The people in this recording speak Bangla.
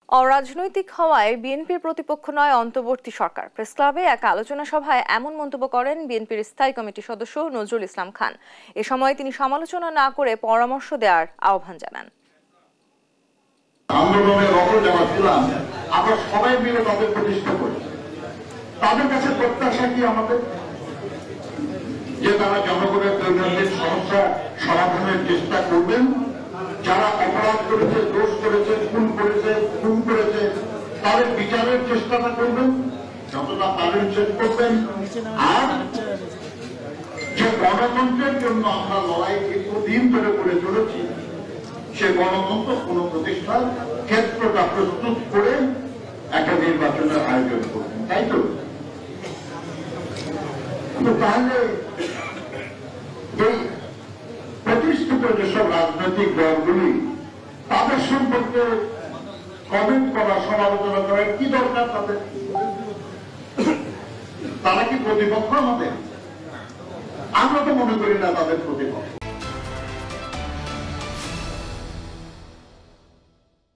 অরাজনৈতিক হওয়ায় বিএনপির প্রতিপক্ষ নয় অন্তর্বর্তী সরকার। প্রেস ক্লাবে এক আলোচনা সভায় এমন মন্তব্য করেন বিএনপির স্থায়ী কমিটির সদস্য নজরুল ইসলাম খান। এ সময় তিনি সমালোচনা না করে পরামর্শ দেওয়ার আহ্বান জানান। আন্দোলনের রগর যারা ছিলাম আমরা সবাই মিলে তাদের প্রতিষ্ঠা করি। তাদের কাছে প্রত্যাশা কি আমাদের যে তারা জনগণের দৈনন্দিন সমস্যা সমাধানের চেষ্টা করবেন, যারা অপরাধ করেছে, দোষ করেছে, খুন করেছে তাদের বিচারের চেষ্টাটা করবেন, যতটা তাদের চেক করবেন। আর যে গণতন্ত্রের জন্য আমরা লড়াই দীর্ঘদিন ধরে করে চলেছি, সে গণতন্ত্র কোন প্রতিষ্ঠার ক্ষেত্রটা প্রস্তুত করে একটা নির্বাচনের আয়োজন করবেন, তাই তো? তাহলে এই প্রতিষ্ঠিত যেসব রাজনৈতিক দলগুলি তাদের সম্পর্কে কমেন্ট করা, সমালোচনা করার কি দরকার তাদের? তারা কি প্রতিপক্ষ আমাদের? আমরা তো মনে করি না তাদের প্রতিপক্ষ।